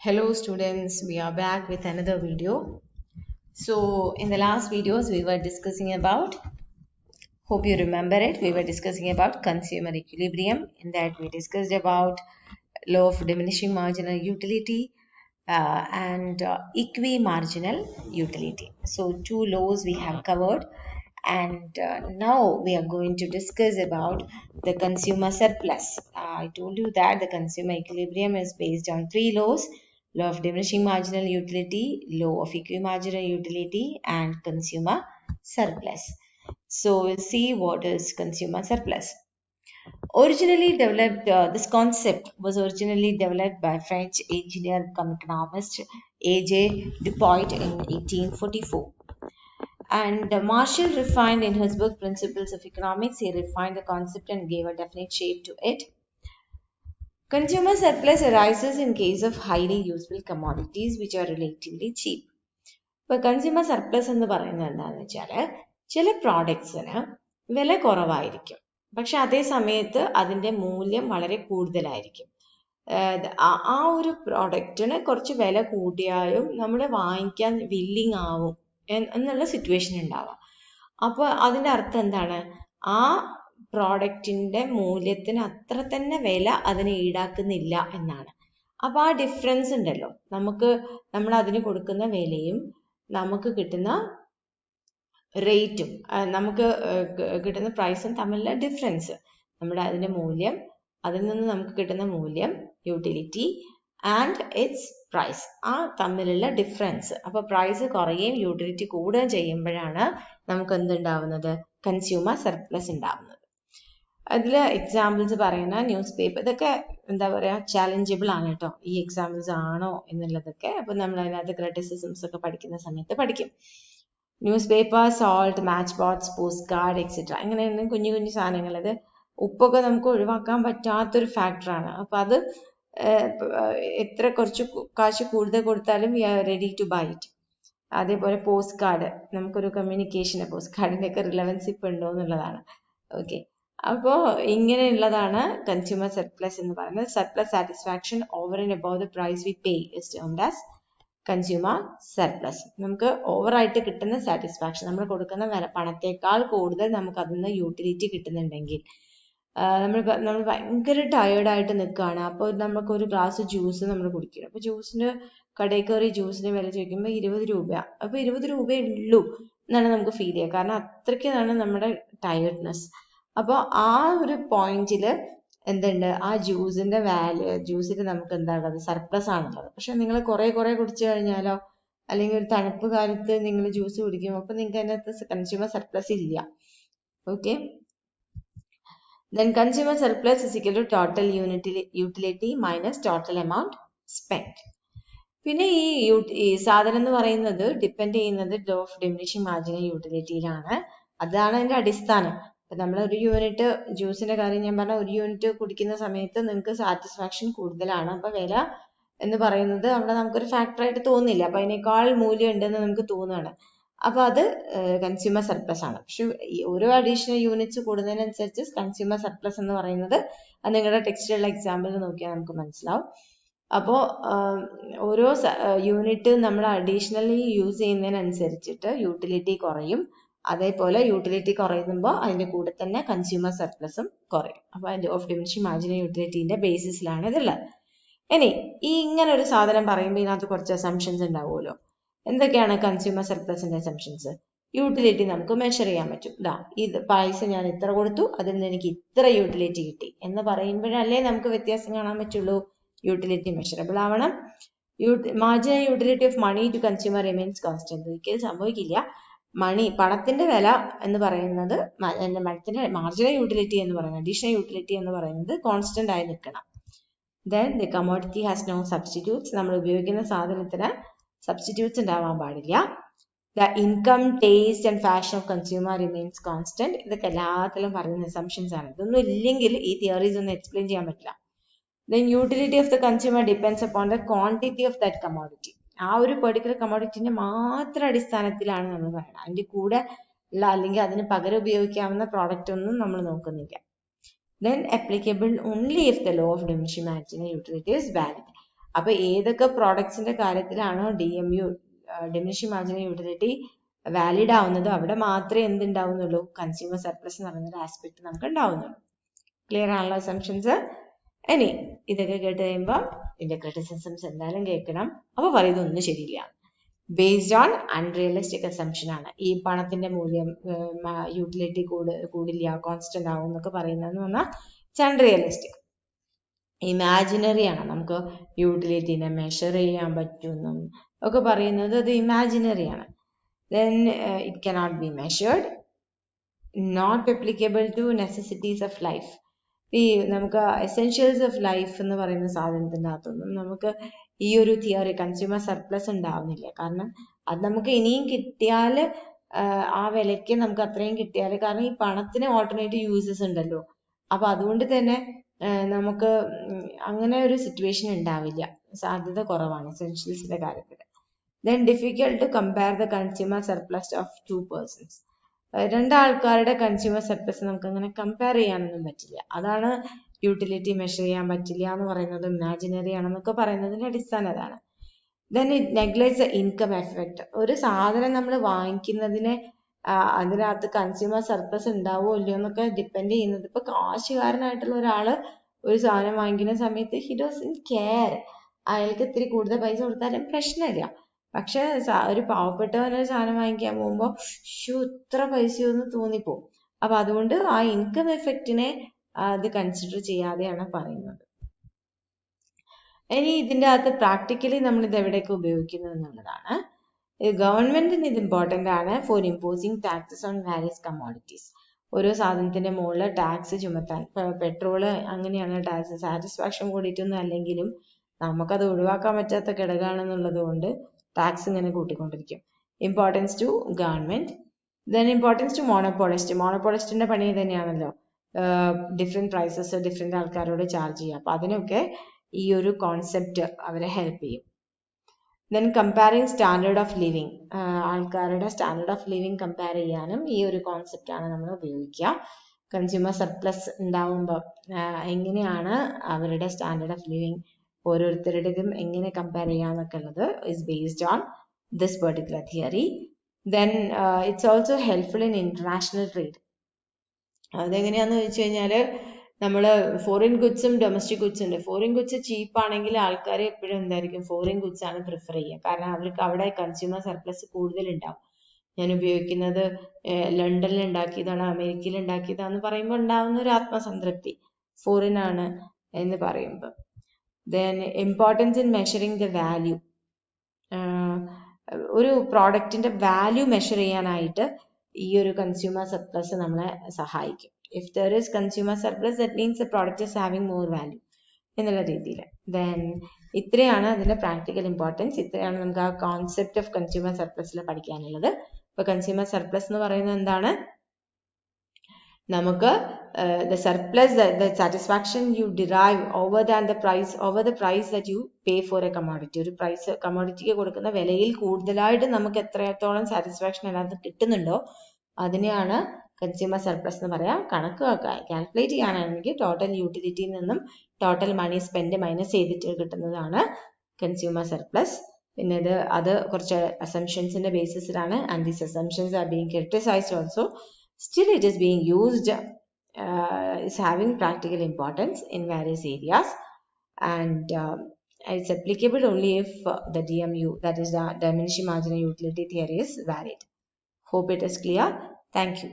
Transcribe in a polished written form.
Hello students, we are back with another video. So in the last videos we were discussing about, hope you remember it, we were discussing about consumer equilibrium. In that we discussed about law of diminishing marginal utility and equi-marginal utility. So two laws we have covered, and now we are going to discuss about the consumer surplus. I told you that the consumer equilibrium is based on three laws: law of diminishing marginal utility, law of equi-marginal utility, and consumer surplus. So we'll see what is consumer surplus. This concept was originally developed by French engineer cum economist A.J. Dupont in 1844. And Marshall refined in his book Principles of Economics, he refined the concept and gave a definite shape to it. Consumer surplus arises in case of highly useful commodities which are relatively cheap. ഇപ്പോൾ consumer surplus എന്ന് പറയുന്നത് എന്താണെന്ന് വെച്ചാൽ ചില പ്രോഡക്ട്സിന് വില കുറവായിരിക്കും, പക്ഷെ അതേ സമയത്ത് അതിൻ്റെ മൂല്യം വളരെ കൂടുതലായിരിക്കും. ആ ഒരു പ്രോഡക്റ്റിന് കുറച്ച് വില കൂട്ടിയാലും നമ്മൾ വാങ്ങിക്കാൻ വില്ലിങ് ആവും എന്നുള്ള സിറ്റുവേഷൻ ഉണ്ടാവാം. അപ്പോൾ അതിൻ്റെ അർത്ഥം എന്താണ്? ആ പ്രോഡക്റ്റിൻ്റെ മൂല്യത്തിന് അത്ര തന്നെ വില അതിന് ഈടാക്കുന്നില്ല എന്നാണ്. അപ്പോൾ ആ ഡിഫറൻസ് ഉണ്ടല്ലോ, നമ്മൾ അതിന് കൊടുക്കുന്ന വിലയും നമുക്ക് കിട്ടുന്ന റേറ്റും നമുക്ക് കിട്ടുന്ന പ്രൈസും തമ്മിലുള്ള ഡിഫറൻസ്, നമ്മുടെ അതിൻ്റെ മൂല്യം, അതിൽ നിന്ന് നമുക്ക് കിട്ടുന്ന മൂല്യം, യൂട്ടിലിറ്റി ആൻഡ് ഇറ്റ്സ് പ്രൈസ്, ആ തമ്മിലുള്ള ഡിഫറൻസ്. അപ്പോൾ പ്രൈസ് കുറയുകയും യൂട്ടിലിറ്റി കൂടുകയും ചെയ്യുമ്പോഴാണ് നമുക്ക് എന്തുണ്ടാവുന്നത്? കൺസ്യൂമർ സർപ്ലസ് ഉണ്ടാവുന്നത്. അതിൽ എക്സാമ്പിൾസ് പറയുന്ന ന്യൂസ് പേപ്പർ, ഇതൊക്കെ എന്താ പറയുക, ചാലഞ്ചബിൾ ആണ് കേട്ടോ, ഈ എക്സാമ്പിൾസ് ആണോ എന്നുള്ളതൊക്കെ. അപ്പോൾ നമ്മൾ അതിനകത്ത് ക്രിറ്റിസിസംസ് ഒക്കെ പഠിക്കുന്ന സമയത്ത് പഠിക്കും. News paper, salt, match box, post card etcetera, ഇങ്ങനെ കുഞ്ഞു കുഞ്ഞു സാധനങ്ങൾ. അത് ഉപ്പൊക്കെ നമുക്ക് ഒഴിവാക്കാൻ പറ്റാത്തൊരു ഫാക്ടറാണ്. അപ്പം അത് എത്ര കുറച്ച് കാശ് കൂടുതൽ കൊടുത്താലും we are ready to buy it. അതേപോലെ പോസ്റ്റ് കാർഡ്, നമുക്കൊരു കമ്മ്യൂണിക്കേഷൻ, പോസ്റ്റ് കാർഡിൻ്റെ ഒക്കെ റിലവൻസ് ഇപ്പം ഉണ്ടോ എന്നുള്ളതാണ്. ഓക്കെ, അപ്പോൾ ഇങ്ങനെയുള്ളതാണ് കൺസ്യൂമർ സർപ്ലസ് എന്ന് പറയുന്നത്. Surplus satisfaction over and above the price we pay is termed as consumer surplus. നമുക്ക് ഓവറായിട്ട് കിട്ടുന്ന സാറ്റിസ്ഫാക്ഷൻ, നമ്മൾ കൊടുക്കുന്ന പണത്തേക്കാൾ കൂടുതൽ നമുക്ക് അതിൽ നിന്ന് യൂട്ടിലിറ്റി കിട്ടുന്നുണ്ടെങ്കിൽ, നമ്മൾ ഭയങ്കര ടയേർഡായിട്ട് നിൽക്കുകയാണ്, അപ്പോൾ നമുക്കൊരു ഗ്ലാസ് ജ്യൂസ് നമ്മൾ കുടിക്കണം. അപ്പോൾ ജ്യൂസിന് കടയിൽ കയറി ജ്യൂസിന് വില ചോദിക്കുമ്പോൾ 20 രൂപയാണ്. അപ്പോൾ 20 രൂപയേ ഉള്ളൂ എന്നാണ് നമുക്ക് ഫീൽ ചെയ്യുക, കാരണം അത്രയ്ക്കാണ് നമ്മുടെ ടയേർഡ്നെസ്. അപ്പോൾ ആ ഒരു പോയിന്റിൽ എന്തുണ്ട്, ആ ജ്യൂസിന്റെ ജ്യൂസിൽ നമുക്ക് എന്താണുള്ളത്? സർപ്ലസ് ആണുള്ളത്. പക്ഷെ നിങ്ങൾ കുറെ കുടിച്ചു കഴിഞ്ഞാലോ, അല്ലെങ്കിൽ ഒരു തണുപ്പ് കാലത്ത് നിങ്ങൾ ജ്യൂസ് കുടിക്കും, അപ്പോൾ നിങ്ങൾക്ക് അതിനകത്ത് കൺസ്യൂമർ സർപ്ലസ് ഇല്ല. Okay, then consumer surplus is equal to total utility minus total amount spent. പിന്നെ ഈ സാധനം എന്ന് പറയുന്നത് ഡിപ്പെൻഡ് ചെയ്യുന്നത് ലോ ഓഫ് ഡിമിനിഷിംഗ് മാർജിനൽ യൂട്ടിലിറ്റിയിലാണ്. അതാണ് അതിന്റെ അടിസ്ഥാനം. ഇപ്പം നമ്മൾ ഒരു യൂണിറ്റ് ജ്യൂസിന്റെ കാര്യം ഞാൻ പറഞ്ഞ, ഒരു യൂണിറ്റ് കുടിക്കുന്ന സമയത്ത് നിങ്ങൾക്ക് സാറ്റിസ്ഫാക്ഷൻ കൂടുതലാണ്, അപ്പോൾ വില എന്ന് പറയുന്നത് അവിടെ നമുക്കൊരു ഫാക്ടറായിട്ട് തോന്നില്ല, അപ്പം അതിനേക്കാൾ മൂല്യം ഉണ്ടെന്ന് നമുക്ക് തോന്നുകയാണ്. അപ്പോൾ അത് കൺസ്യൂമർ സർപ്ലസ് ആണ്. പക്ഷെ ഓരോ അഡീഷണൽ യൂണിറ്റ്സ് കൂടുന്നതിനനുസരിച്ച് കൺസ്യൂമർ സർപ്ലസ് എന്ന് പറയുന്നത്, അത് നിങ്ങളുടെ ടെക്സ്റ്റിലുള്ള എക്സാമ്പിൾ നോക്കിയാൽ നമുക്ക് മനസ്സിലാവും. അപ്പോൾ ഓരോ യൂണിറ്റ് നമ്മൾ അഡീഷണലി യൂസ് ചെയ്യുന്നതിനനുസരിച്ചിട്ട് യൂട്ടിലിറ്റി കുറയും. അതേപോലെ യൂട്ടിലിറ്റി കുറയുമ്പോൾ അതിൻ്റെ കൂടെ തന്നെ കൺസ്യൂമർ സർപ്ലസും കുറയും. അപ്പോൾ ലോ ഓഫ് ഡിമിനിഷിംഗ് മാർജിനൽ യൂട്ടിലിറ്റിന്റെ ബേസിസിലാണ് ഇതുള്ളത്. ഇനി ഈ ഇങ്ങനെ ഒരു സാധനം പറയുമ്പോൾ ഇതിനകത്ത് കുറച്ച് അസംഷൻസ് ഉണ്ടാവുമല്ലോ. എന്തൊക്കെയാണ് കൺസ്യൂമർ സർപ്ലസിന്റെ അസംഷൻസ്? യൂട്ടിലിറ്റി നമുക്ക് മെഷർ ചെയ്യാൻ പറ്റും. ഇത് പൈസ ഞാൻ ഇത്ര കൊടുത്തു, അതിൽ നിന്ന് എനിക്ക് ഇത്ര യൂട്ടിലിറ്റി കിട്ടി എന്ന് പറയുമ്പോഴല്ലേ നമുക്ക് വ്യത്യാസം കാണാൻ പറ്റുള്ളൂ. യൂട്ടിലിറ്റി മെഷറബിൾ ആവണം. Marginal utility of money to consumer remains constant. ഒരിക്കലും സംഭവിക്കില്ല. പണത്തിന്റെ വില എന്ന് പറയുന്നത്, മാർജിനൽ യൂട്ടിലിറ്റി എന്ന് പറയുന്നത്, അഡീഷണൽ യൂട്ടിലിറ്റി എന്ന് പറയുന്നത് കോൺസ്റ്റന്റ് ആയി നിൽക്കണം. Then the commodity has no substitutes. നമ്മൾ ഉപയോഗിക്കുന്ന സാധനത്തിന് സബ്സ്റ്റിറ്റ്യൂട്ട്സ് ഉണ്ടാവാൻ പാടില്ല. The income, taste and fashion of consumer remains constant. ഇതൊക്കെ എല്ലാത്തിലും പറയുന്ന അസംഷൻസ് ആണ്. ഇതൊന്നും ഇല്ലെങ്കിൽ ഈ തിയറീസ് ഒന്നും എക്സ്പ്ലെയിൻ ചെയ്യാൻ പറ്റില്ല. Then utility of the consumer depends upon the quantity of that commodity. ആ ഒരു പെർട്ടിക്കുലർ കമോഡിറ്റിന്റെ മാത്രം അടിസ്ഥാനത്തിലാണ് നമ്മൾ പറയുന്നത്. അതിന്റെ കൂടെ ഉള്ള അല്ലെങ്കിൽ അതിന് പകരം ഉപയോഗിക്കാവുന്ന പ്രോഡക്റ്റ് ഒന്നും നമ്മൾ നോക്കുന്നില്ല. Then applicable only if the law of diminishing marginal utility is valid. അപ്പൊ ഏതൊക്കെ പ്രോഡക്ട്സിന്റെ കാര്യത്തിലാണോ DMU diminishing marginal utility valid ആവുന്നത് അവിടെ മാത്രമേ എന്തുണ്ടാവുന്നുള്ളൂ, കൺസ്യൂമർ സർപ്ലസ് എന്ന് പറയുന്ന ഒരു ആസ്പെക്ട് നമുക്ക് ഉണ്ടാവുന്നുള്ളൂ. ക്ലിയർ ആണല്ലോ അസംഷൻസ്? ഇനി ഇതൊക്കെ കേട്ട് കഴിയുമ്പോൾ ഇതിന്റെ ക്രിറ്റിസിസംസ് എന്തായാലും കേൾക്കണം. അപ്പൊ പറയുന്നതൊന്നും ശരിയില്ല. ബേസ്ഡ് ഓൺ അൺറിയലിസ്റ്റിക് അസംഷൻ ആണ്. ഈ പണത്തിന്റെ മൂല്യം യൂട്ടിലിറ്റി കൂടില്ല, കോൺസ്റ്റന്റ് ആവും എന്നൊക്കെ പറയുന്നതെന്ന് പറഞ്ഞാൽ ഇറ്റ്സ് അൺറിയലിസ്റ്റിക്, ഇമാജിനറി ആണ്. നമുക്ക് യൂട്ടിലിറ്റിനെ മെഷർ ചെയ്യാൻ പറ്റുമെന്നും ഒക്കെ പറയുന്നത് അത് ഇമാജിനറി ആണ്. Then it cannot be measured, not applicable to necessities of life. ഈ നമുക്ക് എസെൻഷ്യൽസ് ഓഫ് ലൈഫ് എന്ന് പറയുന്ന സാധനത്തിൻ്റെ അകത്തൊന്നും നമുക്ക് ഈ ഒരു തിയറി കൺസ്യൂമർ സർപ്ലസ് ഉണ്ടാവുന്നില്ല. കാരണം അത് നമുക്ക് ഇനിയും കിട്ടിയാൽ ആ വിലയ്ക്ക് നമുക്ക് അത്രയും കിട്ടിയാൽ, കാരണം ഈ പണത്തിന് ഓൾട്ടർനേറ്റീവ് യൂസസ് ഉണ്ടല്ലോ, അപ്പൊ അതുകൊണ്ട് തന്നെ നമുക്ക് അങ്ങനെ ഒരു സിറ്റുവേഷൻ ഉണ്ടാവില്ല, സാധ്യത കുറവാണ് എസെൻഷ്യൽസിന്റെ കാര്യത്തിൽ. Then difficult to compare the consumer surplus of two persons. രണ്ടാൾക്കാരുടെ കൺസ്യൂമർ സർപ്ലസ് നമുക്ക് അങ്ങനെ കമ്പയർ ചെയ്യാനൊന്നും പറ്റില്ല. അതാണ് യൂട്ടിലിറ്റി മെഷർ ചെയ്യാൻ പറ്റില്ല എന്ന് പറയുന്നത്, ഇമാജിനറി ആണെന്നൊക്കെ പറയുന്നതിന്റെ അടിസ്ഥാനം അതാണ്. Then it neglects the income effect. ഒരു സാധനം നമ്മൾ വാങ്ങിക്കുന്നതിനെ അതിനകത്ത് കൺസ്യൂമർ സർപ്ലസ് ഉണ്ടാവോ ഇല്ലയോ എന്നൊക്കെ ഡിപ്പെൻഡ് ചെയ്യുന്നത്. ഇപ്പൊ കാശുകാരനായിട്ടുള്ള ഒരാള് ഒരു സാധനം വാങ്ങിക്കുന്ന സമയത്ത് ഹി ഡസൻറ്റ് കെയർ, അയാൾക്ക് ഇത്തിരി കൂടുതൽ പൈസ കൊടുത്താലും പ്രശ്നമില്ല. പക്ഷെ ഒരു പാവപ്പെട്ടവനൊരു സാധനം വാങ്ങിക്കാൻ പോകുമ്പോൾ ഇത്ര പൈസയൊന്നും തോന്നിപ്പോവും. അപ്പൊ അതുകൊണ്ട് ആ ഇൻകം എഫക്റ്റിനെ അത് കൺസിഡർ ചെയ്യാതെയാണ് പറയുന്നത്. ഇനി ഇതിൻ്റെ അകത്ത് പ്രാക്ടിക്കലി നമ്മൾ ഇത് എവിടെയൊക്കെ ഉപയോഗിക്കുന്നത് എന്നുള്ളതാണ്. ഗവൺമെന്റിന് ഇത് ഇമ്പോർട്ടൻ്റ് ആണ് for imposing taxes on various commodities. ഓരോ സാധനത്തിന്റെ മുകളിൽ ടാക്സ് ചുമത്താൻ. പെട്രോള് അങ്ങനെയാണ്, ടാക്സ് സാറ്റിസ്ഫാക്ഷൻ കൂടിയിട്ടൊന്നും അല്ലെങ്കിലും നമുക്കത് ഒഴിവാക്കാൻ പറ്റാത്ത ഘടകമാണെന്നുള്ളത് കൊണ്ട് ടാക്സ് ഇങ്ങനെ കൂട്ടിക്കൊണ്ടിരിക്കും. Importance to government. Then importance to monopolist. മോണോപോളിസ്റ്റിന്റെ പണി തന്നെയാണല്ലോ ഡിഫറെന്റ് പ്രൈസസ് ഡിഫറെന്റ് ആൾക്കാരോട് ചാർജ് ചെയ്യുക. അപ്പൊ അതിനൊക്കെ ഈ ഒരു കോൺസെപ്റ്റ് അവരെ ഹെൽപ്പ് ചെയ്യും. Then comparing standard of living. ആൾക്കാരുടെ സ്റ്റാൻഡേർഡ് ഓഫ് ലിവിങ് കമ്പയർ ചെയ്യാനും ഈ ഒരു കോൺസെപ്റ്റ് ആണ് നമ്മൾ ഉപയോഗിക്കുക. കൺസ്യൂമർ സർപ്ലസ് ഉണ്ടാവുമ്പോൾ എങ്ങനെയാണ് അവരുടെ സ്റ്റാൻഡേർഡ് ഓഫ് ലിവിങ് ഓരോരുത്തരുടേതും എങ്ങനെ കമ്പയർ ചെയ്യാന്നൊക്കെ ഉള്ളത് is based on this particular theory. Then it's also helpful in international trade. അതെങ്ങനെയാന്ന് വെച്ച് കഴിഞ്ഞാൽ നമ്മൾ ഫോറിൻ ഗുഡ്സും ഡൊമസ്റ്റിക് ഗുഡ്സും ഉണ്ട്. ഫോറിൻ ഗുഡ്സ് ചീപ്പ് ആണെങ്കിൽ ആൾക്കാർ എപ്പോഴും എന്തായിരിക്കും ഫോറിൻ ഗുഡ്സ് ആണ് പ്രിഫർ ചെയ്യുക. കാരണം അവർക്ക് അവിടെ കൺസ്യൂമർ സർപ്ലസ് കൂടുതൽ ഉണ്ടാവും. ഞാൻ ഉപയോഗിക്കുന്നത് ലണ്ടനിൽ ഉണ്ടാക്കിയതാണ്, അമേരിക്കയിൽ ഉണ്ടാക്കിയതാന്ന് പറയുമ്പോൾ ഉണ്ടാവുന്ന ഒരു ആത്മസംതൃപ്തി ഫോറിൻ ആണ് എന്ന് പറയുമ്പോൾ. Then importance in measuring the value. ഒരു പ്രോഡക്റ്റിന്റെ വാല്യൂ മെഷർ ചെയ്യാനായിട്ട് ഈ ഒരു കൺസ്യൂമർ സർപ്ലസ് നമ്മളെ സഹായിക്കും. If there is consumer surplus that means the product is having more value എന്നുള്ള രീതിയിൽ. ദെൻ ഇത്രയാണ് അതിന്റെ പ്രാക്ടിക്കൽ ഇമ്പോർട്ടൻസ്. ഇത്രയാണ് നമുക്ക് ആ കോൺസെപ്റ്റ് ഓഫ് കൺസ്യൂമർ സർപ്ലസിൽ പഠിക്കാനുള്ളത്. ഇപ്പൊ കൺസ്യൂമർ സർപ്ലസ് എന്ന് പറയുന്നത് എന്താണ്? നമുക്ക് the surplus, the satisfaction you derive over the price that you pay for a commodity. ഒരു പ്രൈസ് കമ്മോഡിറ്റിക്ക് കൊടുക്കുന്ന വിലയിൽ കൂടുതലായിട്ട് നമുക്ക് എത്രത്തോളം സാറ്റിസ്ഫാക്ഷൻ അതിനകത്ത് കിട്ടുന്നുണ്ടോ അതിനെയാണ് കൺസ്യൂമർ സർപ്ലസ് എന്ന് പറയാം. കണക്ക് കാൽക്കുലേറ്റ് ചെയ്യാനാണെങ്കിൽ ടോട്ടൽ യൂട്ടിലിറ്റിയിൽ നിന്നും ടോട്ടൽ മണി സ്പെൻഡ് മൈനസ് ചെയ്തിട്ട് കിട്ടുന്നതാണ് കൺസ്യൂമർ സർപ്ലസ്. പിന്നെ അത് കുറച്ച് അസംഷൻസിന്റെ ബേസിസിലാണ്, and these assumptions are being criticised also. Still it is being used, is having practical importance in various areas, and it's applicable only if the DMU, that is the diminishing marginal utility theory, is valid. Hope it is clear. Thank you.